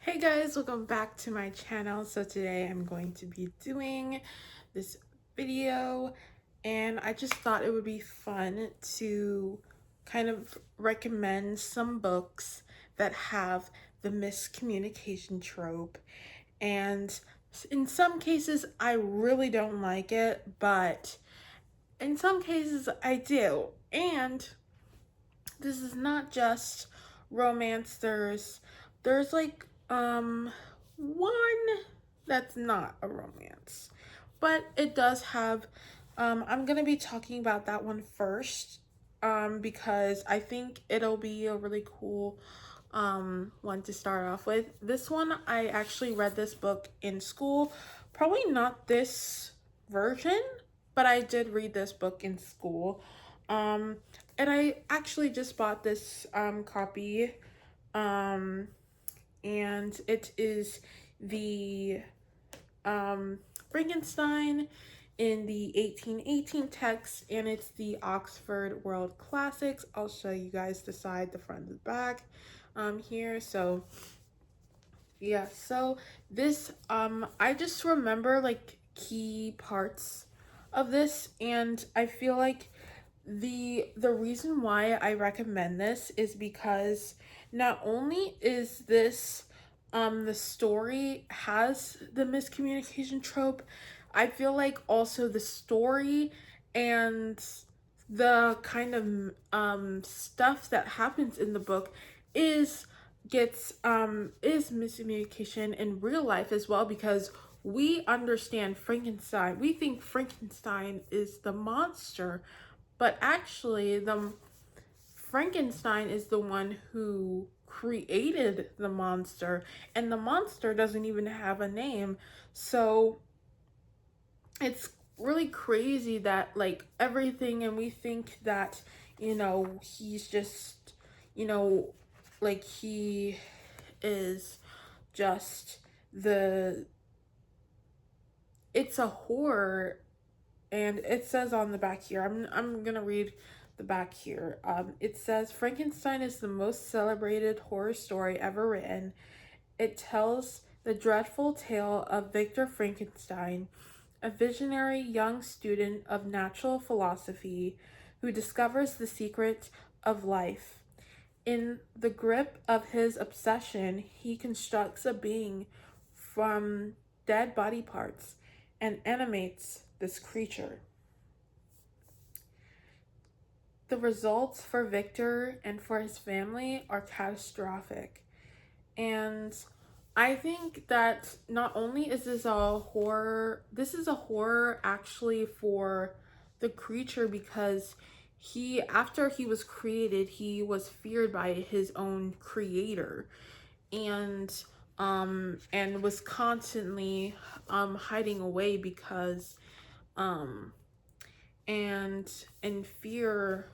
Hey guys, welcome back to my channel. So today I'm going to be doing this video and I just thought it would be fun to kind of recommend some books that have the miscommunication trope. And in some cases I really don't like it, but in some cases I do. And this is not just romance. There's like one that's not a romance, but it does have I'm gonna be talking about that one first because I think it'll be a really cool one to start off with. This one, I actually read this book in school, probably not this version, but I did read this book in school. um and I actually just bought this copy, um and it is the um Frankenstein in the 1818 text, and it's the Oxford World Classics. I'll show you guys the side, the front, and the back here. So yeah, so this I just remember like key parts of this, and I feel like the reason why I recommend this is because not only is this the story has the miscommunication trope, I feel like also the story and the kind of stuff that happens in the book is is miscommunication in real life as well, because we understand Frankenstein. We think Frankenstein is the monster, but actually the Frankenstein is the one who created the monster, and the monster doesn't even have a name. So it's really crazy that like everything, and we think that he's just you know like he is just the it's a horror. And it says on the back here, I'm gonna read the back here. It says Frankenstein is the most celebrated horror story ever written. It tells the dreadful tale of Victor Frankenstein, a visionary young student of natural philosophy who discovers the secret of life. In the grip of his obsession, he constructs a being from dead body parts and animates this creature. The results for Victor and for his family are catastrophic. And I think that not only is this is a horror actually for the creature, because after he was created, he was feared by his own creator, and was constantly hiding away because and in fear,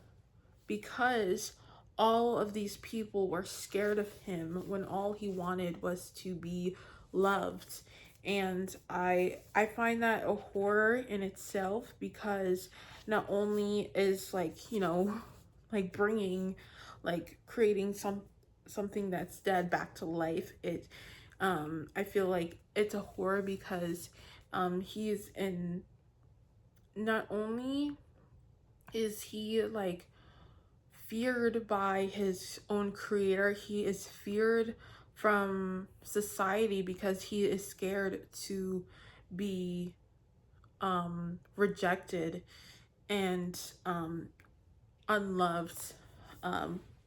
because all of these people were scared of him when all he wanted was to be loved. And I find that a horror in itself, because not only is like like bringing, like creating something that's dead back to life, I feel like it's a horror because he's in not only is he like feared by his own creator, he is feared from society because he is scared to be rejected and unloved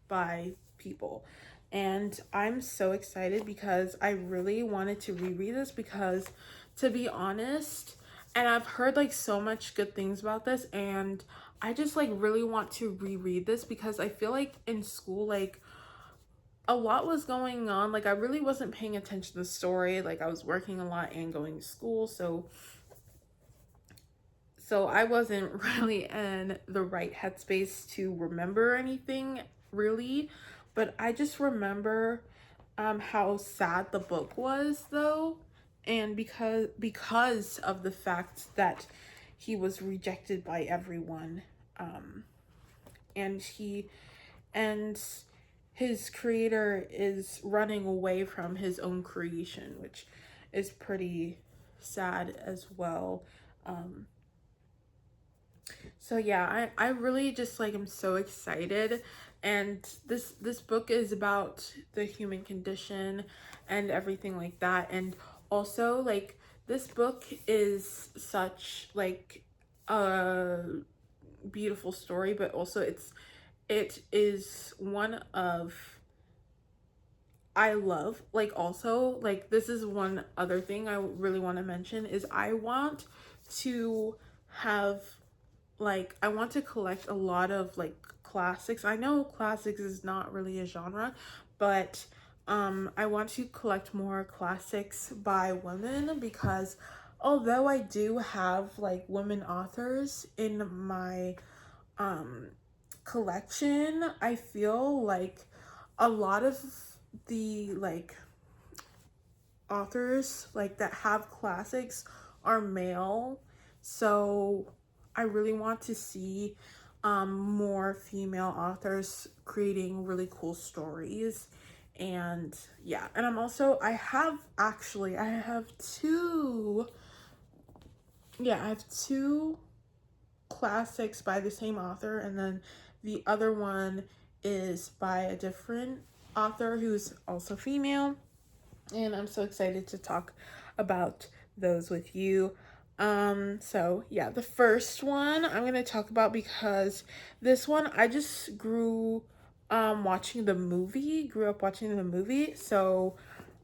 by people. And I'm so excited because I really wanted to reread this, because to be honest, and I've heard like so much good things about this, and I just like really want to reread this because I feel like in school, like a lot was going on. Like I really wasn't paying attention to the story. Like I was working a lot and going to school, so I wasn't really in the right headspace to remember anything really. But I just remember how sad the book was though, and because of the fact that he was rejected by everyone, and he and his creator is running away from his own creation, which is pretty sad as well. Um, so yeah, I really just like am so excited, and this book is about the human condition and everything like that. And also like this book is such like a beautiful story, but also it is one of I love, like, also like this is one other thing I really want to mention is I want to have like I want to collect a lot of like classics. I know classics is not really a genre, but I want to collect more classics by women, because although I do have like women authors in my um collection, I feel like a lot of the like authors like that have classics are male. So I really want to see more female authors creating really cool stories. And yeah, and I have two, yeah, I have two classics by the same author, and then the other one is by a different author who's also female, and I'm so excited to talk about those with you. So yeah, the first one I'm gonna talk about, because this one I just watching the movie, grew up watching the movie. So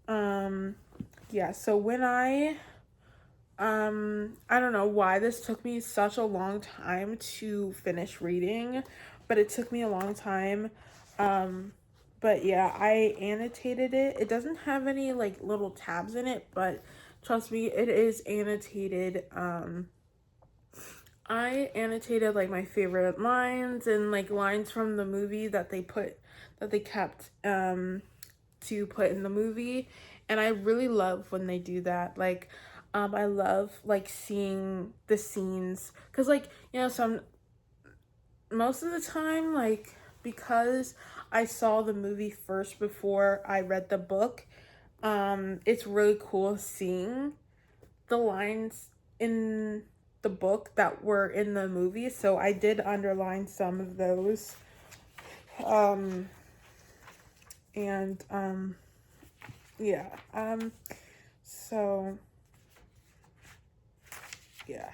yeah, so when I don't know why this took me such a long time to finish reading, but it took me a long time. Um, but yeah, I annotated it. It doesn't have any like little tabs in it, but trust me, it is annotated. I annotated like my favorite lines and like lines from the movie that they kept to put in the movie, and I really love when they do that. Like I love like seeing the scenes, because like some most of the time, like, because I saw the movie first before I read the book, it's really cool seeing the lines in the book that were in the movie. So I did underline some of those. um and yeah, so yeah,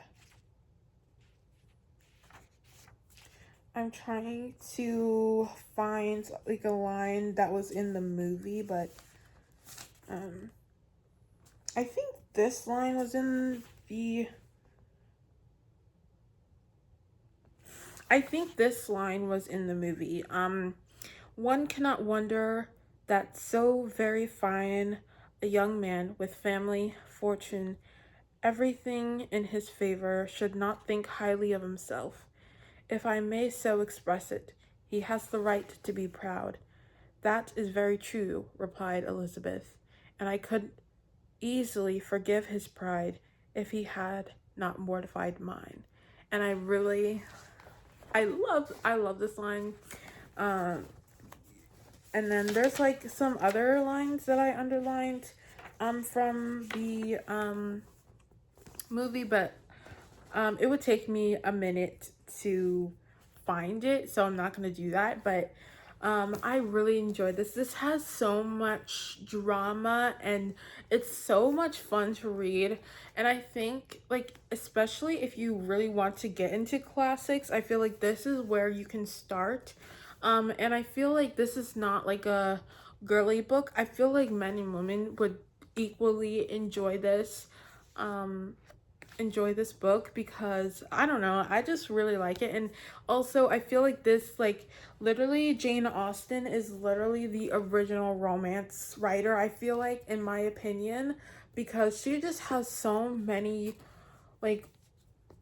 I'm trying to find like a line that was in the movie, but um I think this line was in the I think this line was in the movie. One cannot wonder that so very fine a young man with family, fortune, everything in his favor, should not think highly of himself. If I may so express it, he has the right to be proud. That is very true, replied Elizabeth, and I could easily forgive his pride if he had not mortified mine. And I love this line. Um, and then there's like some other lines that I underlined from the movie, but it would take me a minute to find it, so I'm not gonna do that. But I really enjoyed this. This has so much drama, and it's so much fun to read. And I think, like, especially if you really want to get into classics, I feel like this is where you can start. And I feel like this is not like a girly book. I feel like men and women would equally enjoy this book, because I don't know, I just really like it. And also I feel like this, like, literally Jane Austen is literally the original romance writer, I feel like, in my opinion, because she just has so many like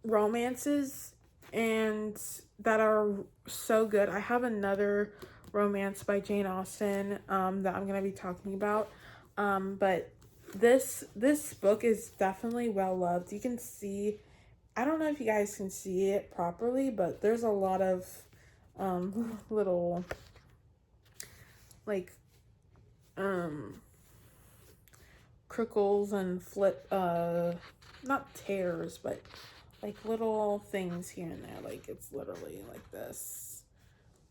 romances and that are so good. I have another romance by Jane Austen that I'm gonna be talking about, but this book is definitely well loved. You can see, I don't know if you guys can see it properly, but there's a lot of little like crickles and not tears, but like little things here and there. Like it's literally like this.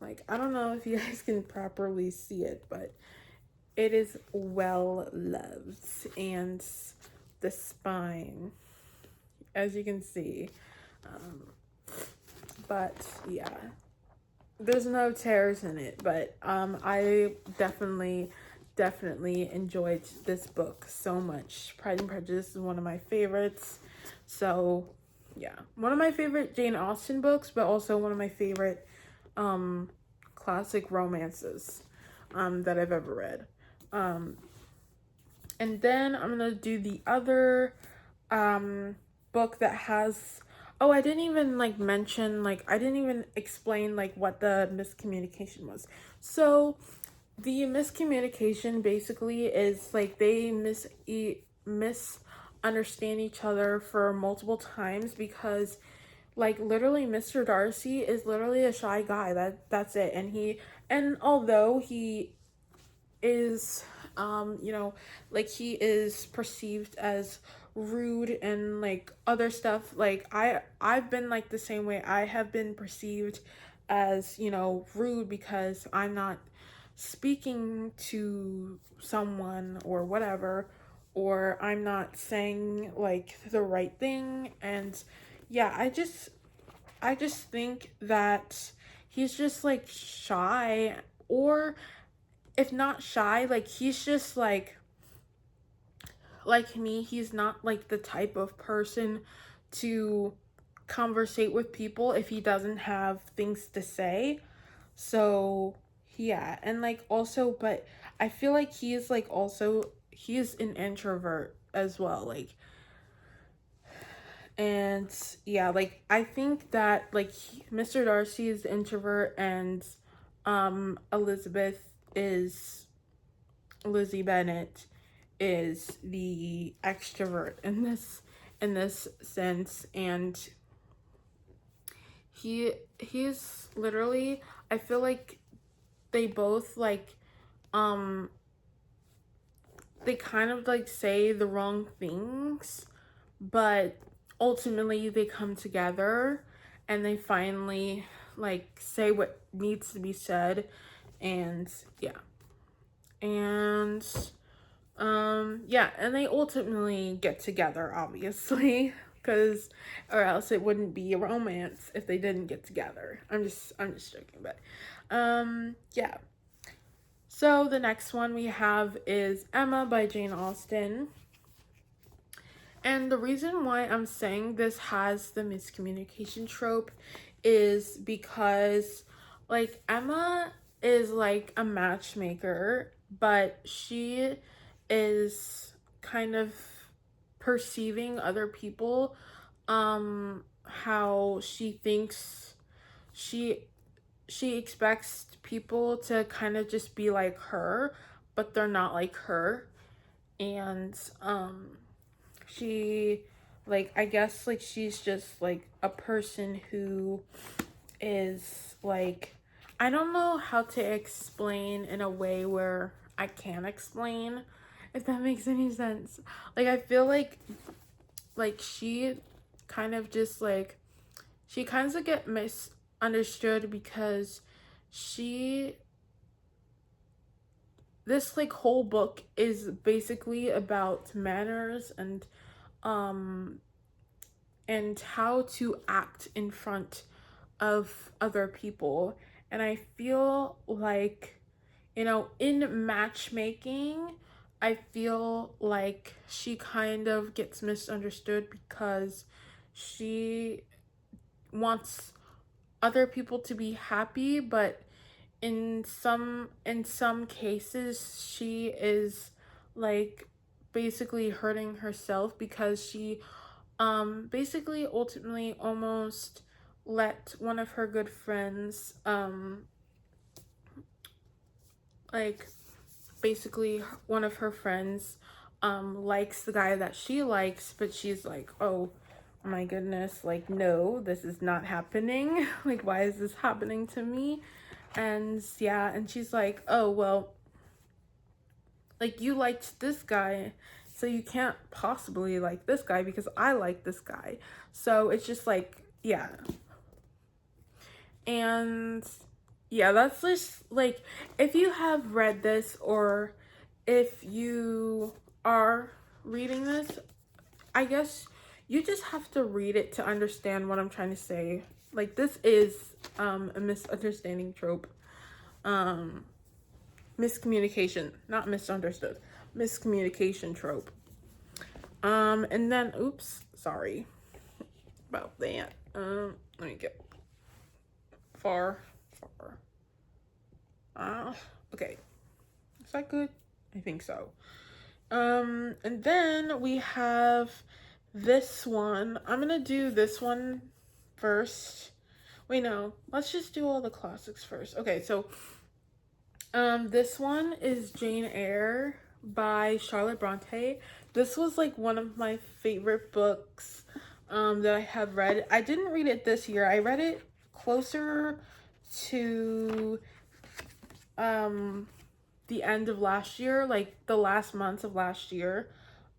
Like I don't know if you guys can properly see it, but it is well loved. And the spine, as you can see, um, but yeah, there's no tears in it, but I definitely enjoyed this book so much. Pride and Prejudice is one of my favorites. So yeah, one of my favorite Jane Austen books, but also one of my favorite classic romances that I've ever read. And then I'm gonna do the other book that has, oh, I didn't even like mention, like I didn't even explain like what the miscommunication was. So the miscommunication basically is like they misunderstand each other for multiple times, because like literally Mr. Darcy is literally a shy guy. That's it. And although he is you know, like he is perceived as rude and like other stuff, like I've been like the same way. I have been perceived as, you know, rude because I'm not speaking to someone or whatever, or I'm not saying like the right thing. And yeah, I just think that he's just like shy, or if not shy, like he's just like me, he's not like the type of person to conversate with people if he doesn't have things to say. So yeah, and like also, but I feel like he is like also, he is an introvert as well, like. And yeah, like I think that like Mr. Darcy is the introvert, and Elizabeth is Lizzie Bennet is the extrovert in this sense. And he's literally, I feel like they both like um they kind of like say the wrong things, but ultimately they come together and they finally like say what needs to be said. And yeah, and yeah, and they ultimately get together, obviously, because or else it wouldn't be a romance if they didn't get together. I'm just joking, but yeah. So the next one we have is Emma by Jane Austen. And the reason why I'm saying this has the miscommunication trope is because like Emma is like a matchmaker, but she is kind of perceiving other people how she thinks she she expects people to kind of just be like her, but they're not like her. And she, like, I guess like she's just like a person who is like, I don't know how to explain in a way where I can explain, if that makes any sense. Like I feel like she kind of just like, she kind of get misunderstood because she, this like whole book is basically about manners um and how to act in front of other people. And I feel like, you know, in matchmaking, I feel like she kind of gets misunderstood because she wants other people to be happy, but in some cases she is like basically hurting herself because she basically ultimately almost let one of her good friends like basically one of her friends likes the guy that she likes, but she's like, oh my goodness, like no, this is not happening. Like why is this happening to me? And yeah, and she's like, oh well, like you liked this guy, so you can't possibly like this guy because I like this guy. So it's just like, yeah. And yeah, that's just like, if you have read this or if you are reading this, I guess you just have to read it to understand what I'm trying to say. Like, this is a misunderstanding trope. Miscommunication, not misunderstood. Miscommunication trope. And then, oops, sorry about that. Let me get far. Okay. Is that good? I think so. And then we have this one. I'm gonna do this one first. Wait, no. Let's just do all the classics first. Okay, so this one is Jane Eyre by Charlotte Bronte. This was like one of my favorite books that I have read. I didn't read it this year. I read it closer to the end of last year, like the last months of last year.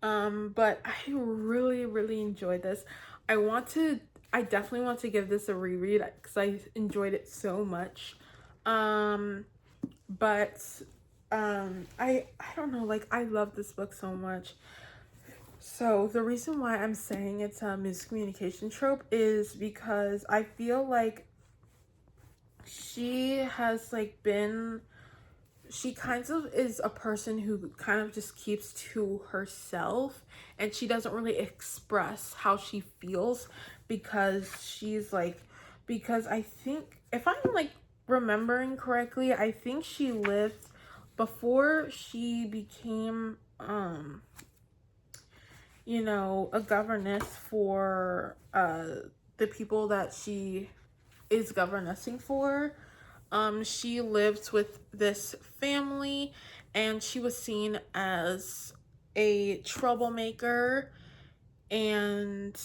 But I really enjoyed this. I definitely want to give this a reread because I enjoyed it so much. But I don't know, like I love this book so much. So the reason why I'm saying it's a miscommunication trope is because I feel like she has like been, she kind of is a person who kind of just keeps to herself, and she doesn't really express how she feels because she's like, because I think if I'm like remembering correctly, I think she lived before she became you know, a governess for the people that she is governessing for. She lived with this family and she was seen as a troublemaker, and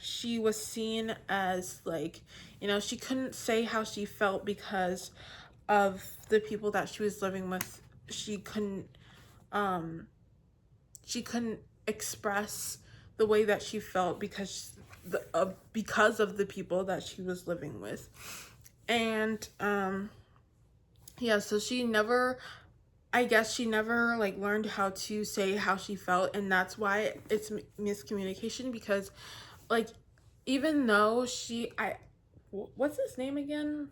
she was seen as like, you know, she couldn't say how she felt because of the people that she was living with. She couldn't express the way that she felt because of the people that she was living with. And yeah, so she never, I guess she never like learned how to say how she felt, and that's why it's miscommunication. Because like, even though what's his name again?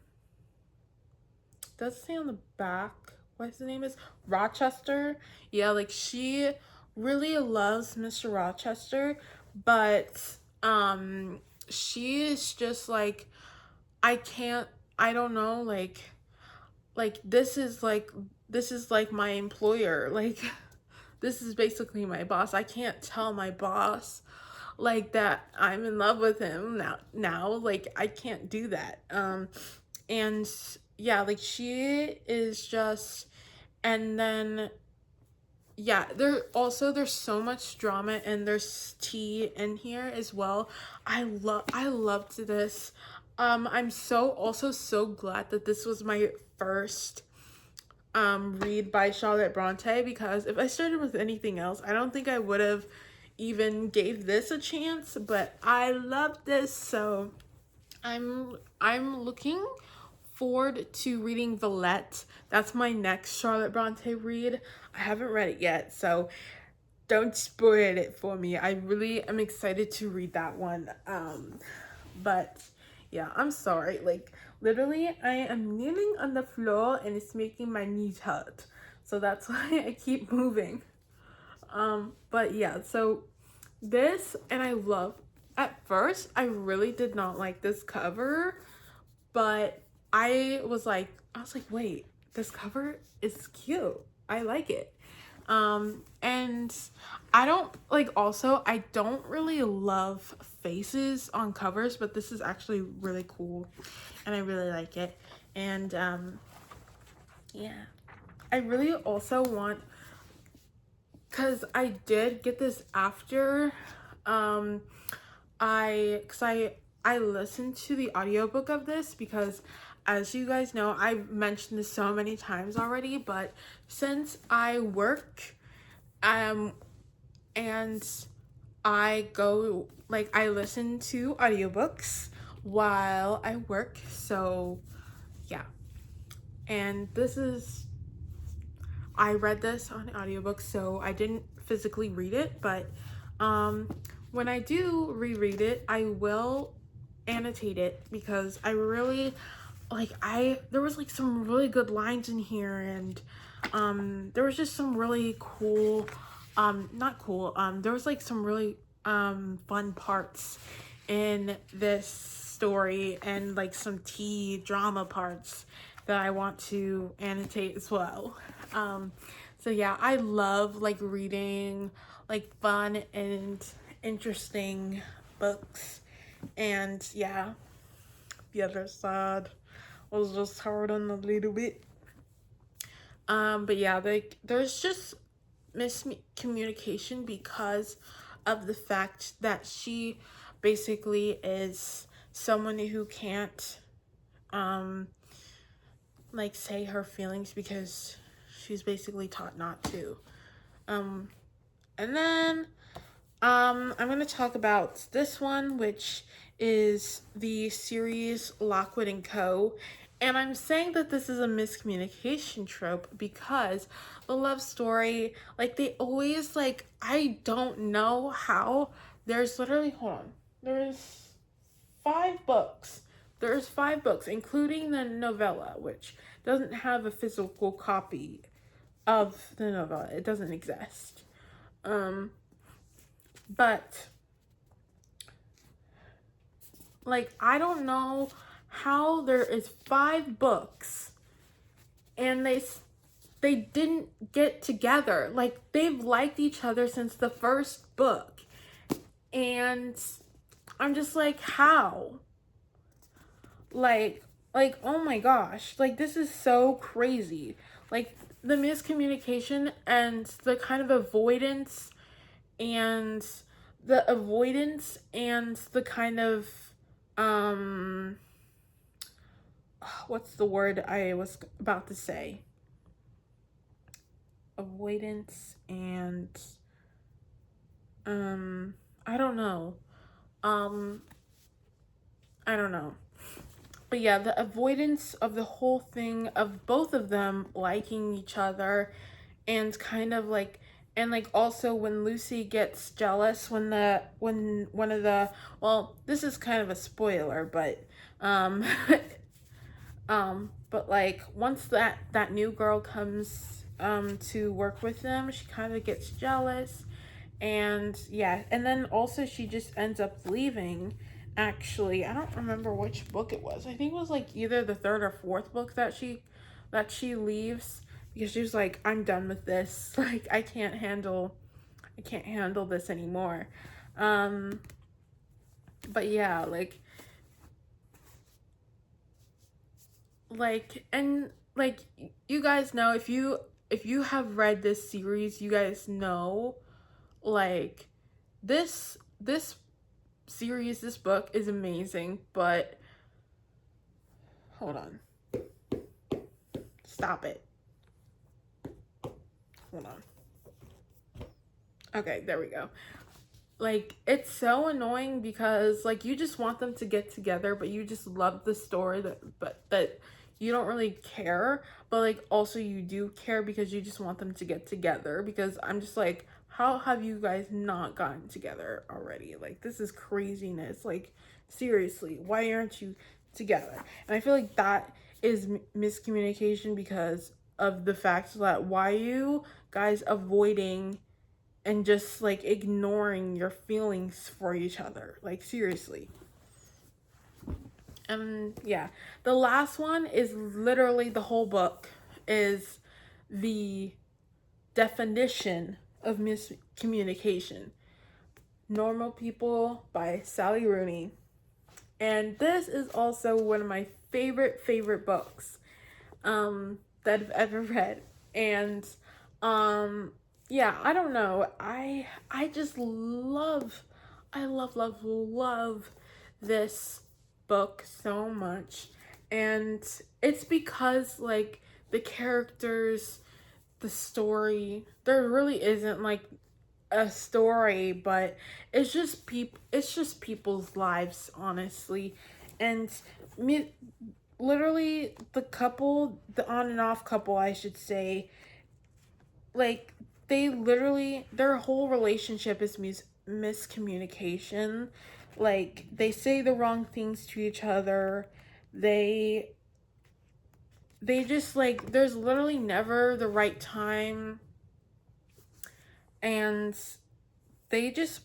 Does it say on the back what his name is? Rochester. Yeah, like she really loves Mr. Rochester, but she is just like, I can't, I don't know, like this is like my employer, like this is basically my boss. I can't tell my boss like that I'm in love with him now, like I can't do that. And yeah, like she is just, and then yeah, there's so much drama, and there's tea in here as well. I loved this. I'm also so glad that this was my first read by Charlotte Bronte, because if I started with anything else, I don't think I would have even gave this a chance, but I love this. So I'm looking forward to reading Villette. That's my next Charlotte Bronte read. I haven't read it yet, so don't spoil it for me. I really am excited to read that one. But yeah, I'm sorry. Like literally, I am kneeling on the floor and it's making my knees hurt. So that's why I keep moving. But yeah, so this, and at first I really did not like this cover, but I was like, wait, this cover is cute. I like it. And I don't like, also, I don't really love faces on covers, but this is actually really cool and I really like it. And yeah, I really also want, because I did get this after I listened to the audiobook of this because as you guys know, I've mentioned this so many times already, but since I work, and I go, like, I listen to audiobooks while I work, so yeah. And I read this on audiobook, so I didn't physically read it, but when I do reread it, I will annotate it because I really there was like some really good lines in here, and there was just some really cool not cool there was like some really fun parts in this story, and like some tea drama parts that I want to annotate as well. So yeah, I love like reading like fun and interesting books, and yeah, the other side was just hurting a little bit. But yeah, like there's just miscommunication because of the fact that she basically is someone who can't like say her feelings because she's basically taught not to. And then I'm going to talk about this one, which is the series Lockwood and Co. And I'm saying that this is a miscommunication trope because the love story, like they always like, I don't know how, there's literally, hold on, there's 5 books. There's 5 books, including the novella, which doesn't have a physical copy of the novella. It doesn't exist. But like I don't know how there is 5 books and they didn't get together. Like they've liked each other since the first book. And I'm just like, how? Like oh my gosh, like this is so crazy. Like the miscommunication and the kind of avoidance and the kind of what's the word I was about to say? Avoidance and I don't know. I don't know. But yeah, the avoidance of the whole thing of both of them liking each other, and kind of like, and like also when Lucy gets jealous when one of the, well, this is kind of a spoiler, but but like once that new girl comes to work with them, she kind of gets jealous, and yeah, and then also she just ends up leaving. Actually, I don't remember which book it was. I think it was like either the 3rd or 4th book that she leaves, because she was like, I'm done with this. Like I can't handle this anymore. But yeah, and like you guys know, if you have read this series, you guys know like this series, this book is amazing, but hold on. Stop it. Hold on. Okay, there we go. Like it's so annoying because like you just want them to get together, but you just love the story that you don't really care, but like also you do care because you just want them to get together, because I'm just like, how have you guys not gotten together already? Like this is craziness. Like seriously, why aren't you together? And I feel like that is miscommunication because of the fact that why you guys avoiding and just like ignoring your feelings for each other. Like seriously. And yeah, the last one is literally the whole book is the definition of miscommunication. Normal People by Sally Rooney. And this is also one of my favorite books that I've ever read. And yeah, I don't know. I just love this book so much. And it's because like the characters, the story, there really isn't like a story, but it's just people's lives, honestly. And me, literally the couple, the on and off couple, I should say, like they literally their whole relationship is miscommunication. Like they say the wrong things to each other. They they just like there's literally never the right time, and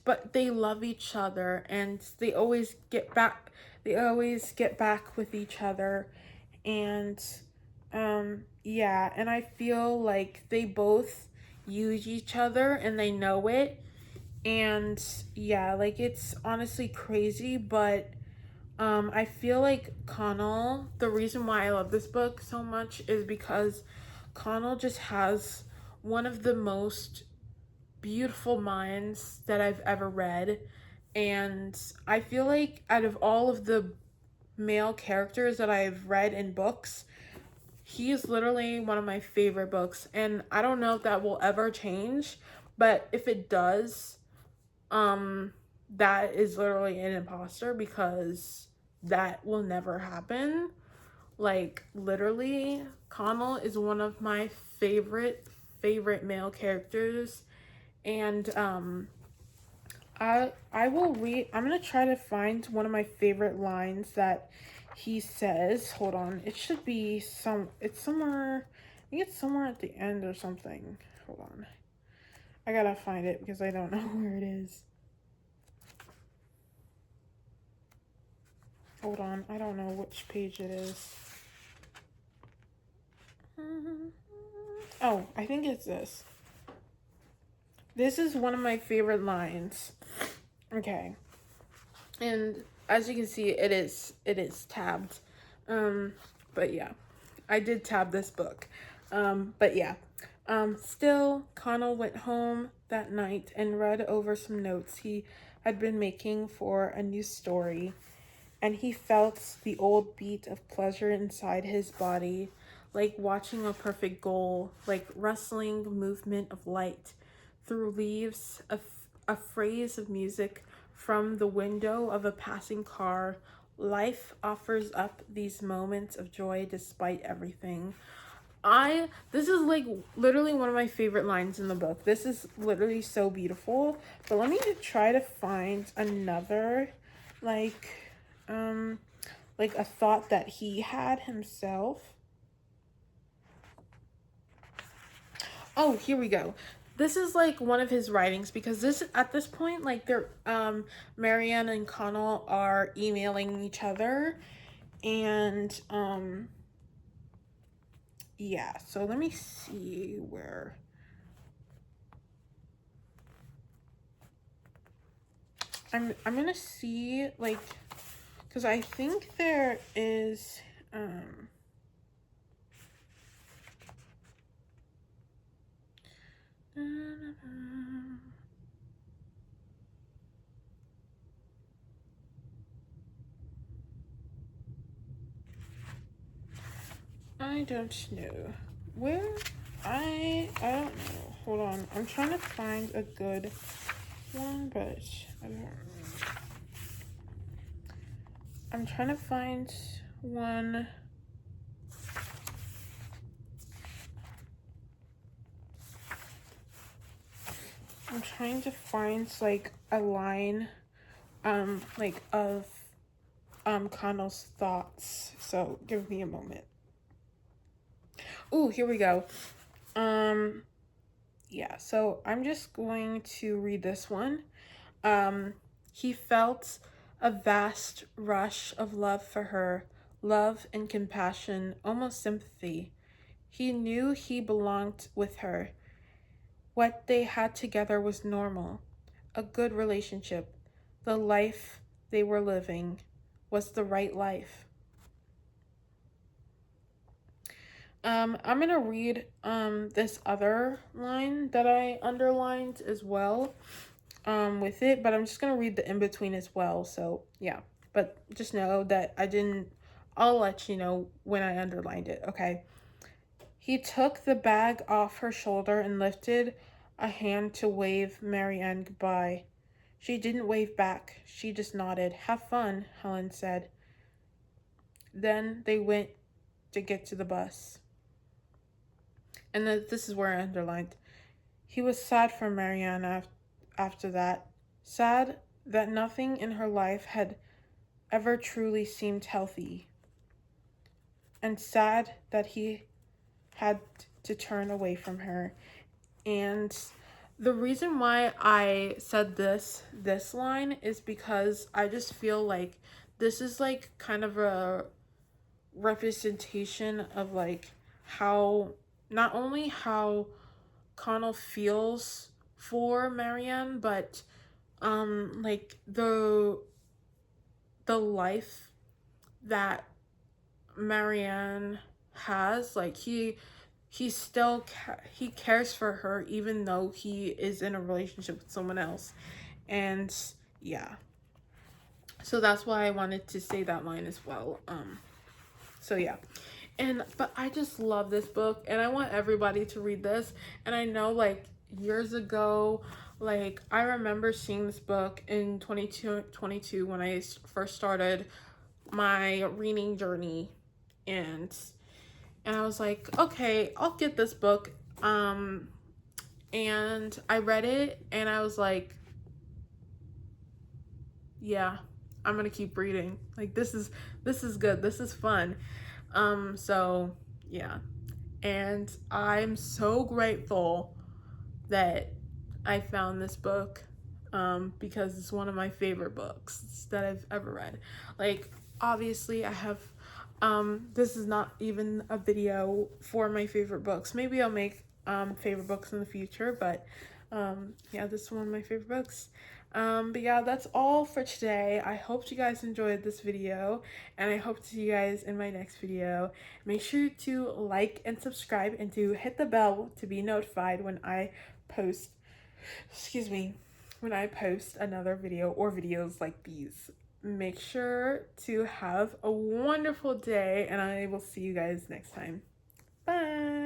but they love each other, and they always get back with each other. And yeah, and I feel like they both use each other and they know it. And yeah, like it's honestly crazy, but I feel like Connell, the reason why I love this book so much is because Connell just has one of the most beautiful minds that I've ever read. And I feel like out of all of the male characters that I've read in books, he is literally one of my favorite books. And I don't know if that will ever change, but if it does, um, that is literally an imposter, because that will never happen. Like literally, Connell is one of my favorite male characters. And I will read. I'm gonna try to find one of my favorite lines that he says. Hold on, it should be it's somewhere. I think it's somewhere at the end or something. Hold on, I gotta find it because I don't know where it is. Hold on, I don't know which page it is. Oh, I think it's this. This is one of my favorite lines. Okay. And as you can see, it is tabbed. Um but yeah. I did tab this book. But yeah. Still, Connell went home that night and read over some notes he had been making for a new story, and he felt the old beat of pleasure inside his body, like watching a perfect goal, like rustling movement of light through leaves, a phrase of music from the window of a passing car. Life offers up these moments of joy despite everything. This is like literally one of my favorite lines in the book. This is literally so beautiful. But let me try to find another like um like a thought that he had himself. Oh, here we go. This is like one of his writings, because this at this point like they're Marianne and Connell are emailing each other. And yeah, so let me see where I'm gonna see like, because I think there is I don't know where I don't know. Hold on, I'm trying to find a good one, but I don't know. I'm trying to find one. I'm trying to find like a line like of Connell's thoughts. So give me a moment. Ooh, here we go. Um yeah, so I'm just going to read this one. He felt a vast rush of love for her, love and compassion, almost sympathy. He knew he belonged with her. What they had together was normal, a good relationship. The life they were living was the right life. I'm gonna read this other line that I underlined as well with it, but I'm just gonna read the in between as well. So yeah, but just know that I didn't I'll let you know when I underlined it, okay? He took the bag off her shoulder and lifted a hand to wave Marianne goodbye. She didn't wave back. She just nodded. Have fun, Helen said. Then they went to get to the bus. And this is where I underlined. He was sad for Marianne after that. Sad that nothing in her life had ever truly seemed healthy. And sad that he had to turn away from her. And the reason why I said this line is because I just feel like this is like kind of a representation of like how, not only how Connell feels for Marianne, but like the life that Marianne has. Like he still he cares for her even though he is in a relationship with someone else. And yeah, so that's why I wanted to say that line as well. So yeah. But I just love this book and I want everybody to read this. And I know like years ago, like I remember seeing this book in 2022 when I first started my reading journey. And I was like, okay, I'll get this book. And I read it and I was like, yeah, I'm gonna keep reading. Like this is good. This is fun. So yeah. And I'm so grateful that I found this book, because it's one of my favorite books that I've ever read. Like obviously I have this is not even a video for my favorite books. Maybe I'll make favorite books in the future, but yeah, this is one of my favorite books. But yeah, that's all for today. I hope you guys enjoyed this video, and I hope to see you guys in my next video. Make sure to like and subscribe and to hit the bell to be notified when I post, excuse me, when I post another video or videos like these. Make sure to have a wonderful day, and I will see you guys next time. Bye!